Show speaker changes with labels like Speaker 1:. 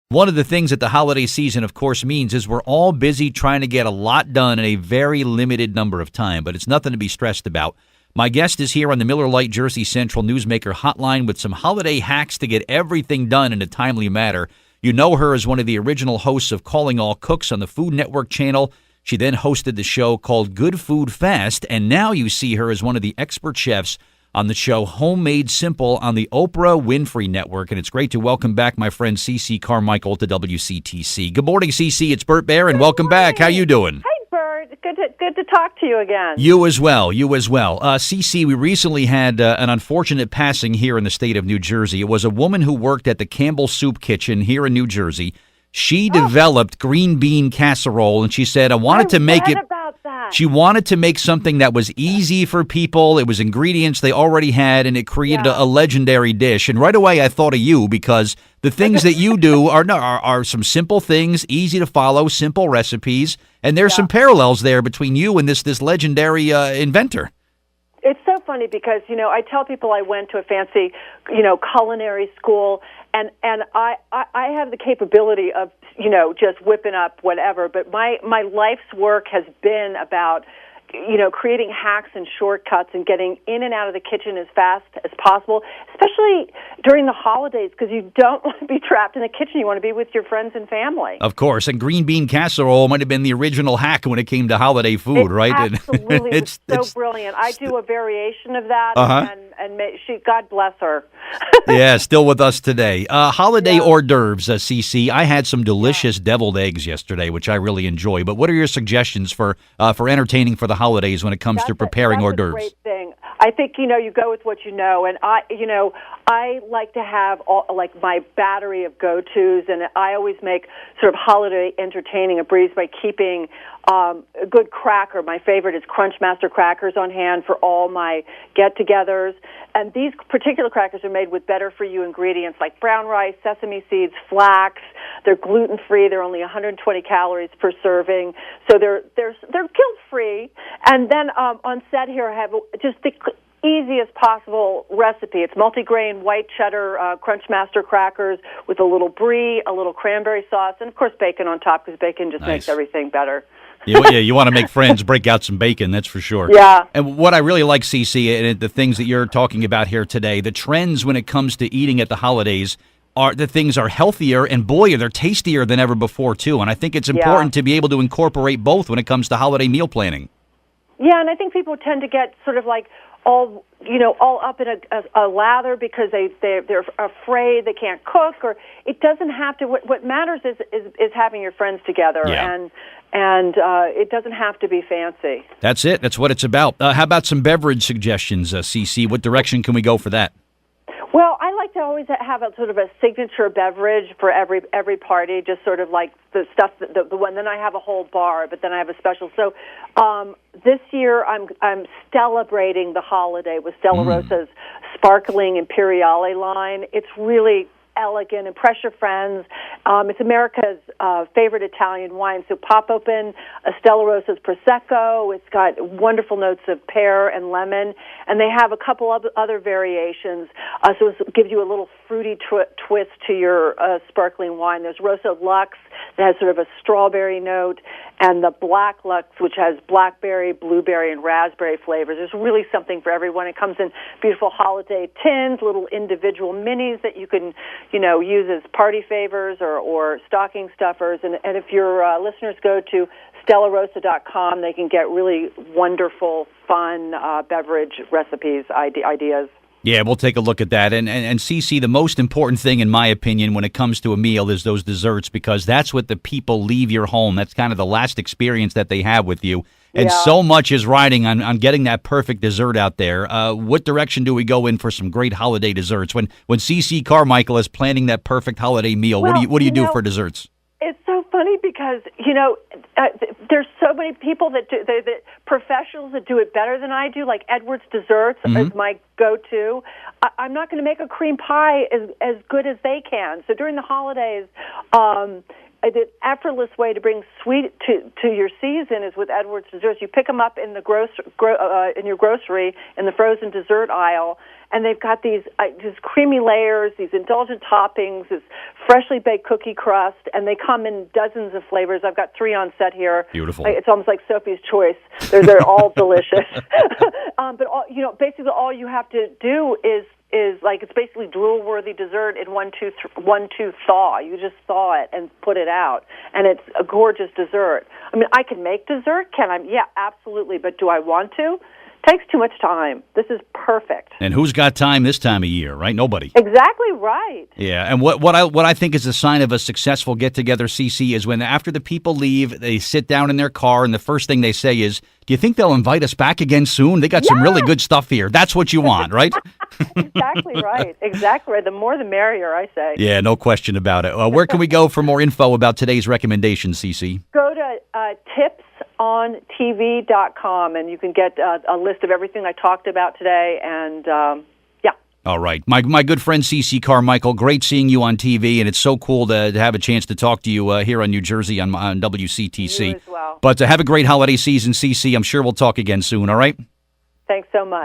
Speaker 1: One of the things that the holiday season, of course, means is we're all busy trying to get a lot done in a very limited number of time, but it's nothing to be stressed about. My guest is here on the Miller Lite Jersey Central Newsmaker Hotline with some holiday hacks to get everything done in a timely manner. You know her as one of the original hosts of Calling All Cooks on the Food Network channel. She then hosted the show called Good Food Fast, and now you see her as one of the expert chefs on the show Homemade Simple on the Oprah Winfrey Network. And it's great to welcome back my friend Ceci Carmichael to WCTC. Good morning, Ceci. It's Bert Bear, and welcome back. How you doing?
Speaker 2: Hi, Bert. Good to talk to you again.
Speaker 1: You as well. Ceci, we recently had an unfortunate passing here in the state of New Jersey. It was a woman who worked at the Campbell Soup Kitchen here in New Jersey. She developed green bean casserole, and she said, I wanted to make it. She wanted to make something that was easy for people. It was ingredients they already had, and it created a legendary dish. And right away, I thought of you because the things that you do are some simple things, easy to follow, simple recipes, and there's some parallels there between you and this legendary inventor.
Speaker 2: It's so funny because, I tell people I went to a fancy, culinary school, and I have the capability of, just whipping up whatever, but my life's work has been about, creating hacks and shortcuts and getting in and out of the kitchen as fast as possible, especially during the holidays, because you don't want to be trapped in the kitchen. You want to be with your friends and family.
Speaker 1: Of course, and green bean casserole might have been the original hack when it came to holiday food, right?
Speaker 2: Absolutely. It's so brilliant. I do a variation of that, and God bless her.
Speaker 1: Yeah, still with us today. Holiday hors d'oeuvres, Ceci. I had some delicious deviled eggs yesterday, which I really enjoy. But what are your suggestions for entertaining for the holidays when it comes to preparing hors d'oeuvres?
Speaker 2: That's a great thing. I think, you go with what you know, and I like to have my battery of go-tos, and I always make sort of holiday entertaining a breeze by keeping a good cracker. My favorite is Crunchmaster crackers on hand for all my get-togethers, and these particular crackers are made with better-for-you ingredients like brown rice, sesame seeds, flax. They're gluten-free. They're only 120 calories per serving, so they're guilt-free. And then on set here, I have just the easiest possible recipe. It's multigrain white cheddar Crunchmaster crackers with a little brie, a little cranberry sauce, and of course bacon on top, because bacon just makes everything better.
Speaker 1: Yeah, you want to make friends, break out some bacon, that's for sure.
Speaker 2: Yeah.
Speaker 1: And what I really like, Ceci, and the things that you're talking about here today, the trends when it comes to eating at the holidays are the things are healthier, and boy, they're tastier than ever before, too. And I think it's important to be able to incorporate both when it comes to holiday meal planning. Yeah,
Speaker 2: and I think people tend to get sort of like all up in a lather because they're afraid they can't cook, or it doesn't have to. What matters is having your friends together, and it doesn't have to be fancy.
Speaker 1: That's it. That's what it's about. How about some beverage suggestions, Ceci? What direction can we go for that?
Speaker 2: Well, I like to always have a sort of a signature beverage for every party, just sort of like the stuff the one. Then I have a whole bar, but then I have a special. So this year I'm celebrating the holiday with Stella Rosa's Sparkling Imperiale line. It's really elegant. Impress your friends. It's America's favorite Italian wine. So pop open a Stella Rosa's Prosecco. It's got wonderful notes of pear and lemon. And they have a couple of other variations. So it gives you a little fruity twist to your sparkling wine. There's Rosa Lux that has sort of a strawberry note, and the Black Lux, which has blackberry, blueberry, and raspberry flavors. There's really something for everyone. It comes in beautiful holiday tins, little individual minis that you can, use as party favors or stocking stuffers. And if your listeners go to StellaRosa.com, they can get really wonderful, fun beverage recipes, ideas.
Speaker 1: Yeah, we'll take a look at that. And Ceci, the most important thing, in my opinion, when it comes to a meal is those desserts, because that's what the people leave your home. That's kind of the last experience that they have with you. And so much is riding on getting that perfect dessert out there. What direction do we go in for some great holiday desserts? When Ceci Carmichael is planning that perfect holiday meal, what do you do for desserts?
Speaker 2: It's so funny because, there's so many people that do, the professionals that do it better than I do, like Edwards Desserts is my go-to. I'm not going to make a cream pie as good as they can. So during the holidays, the effortless way to bring sweet to your season is with Edwards Desserts. You pick them up in the in your grocery in the frozen dessert aisle, and they've got these creamy layers, these indulgent toppings, this freshly baked cookie crust, and they come in dozens of flavors. I've got 3 on set here.
Speaker 1: Beautiful.
Speaker 2: It's almost like Sophie's Choice. They're all delicious. But basically all you have to do is like it's basically drool-worthy dessert in 1-2 thaw. You just thaw it and put it out, and it's a gorgeous dessert. I mean, I can make dessert, can I? Yeah, absolutely. But do I want to? Takes too much time. This is perfect.
Speaker 1: And who's got time this time of year, right? Nobody.
Speaker 2: Exactly right.
Speaker 1: Yeah, and what I think is a sign of a successful get-together, Ceci, is when after the people leave, they sit down in their car, and the first thing they say is, do you think they'll invite us back again soon? They got some really good stuff here. That's what you want, right?
Speaker 2: Exactly right. Exactly right. The more the merrier, I say.
Speaker 1: Yeah, no question about it. Where can we go for more info about today's recommendations, Ceci?
Speaker 2: Go to tipsontv.com, and you can get a list of everything I talked about today, and
Speaker 1: All right. My good friend Ceci Carmichael, great seeing you on TV, and it's so cool to have a chance to talk to you here on New Jersey on WCTC.
Speaker 2: You as well.
Speaker 1: But have a great holiday season, Ceci. I'm sure we'll talk again soon, all right?
Speaker 2: Thanks so much.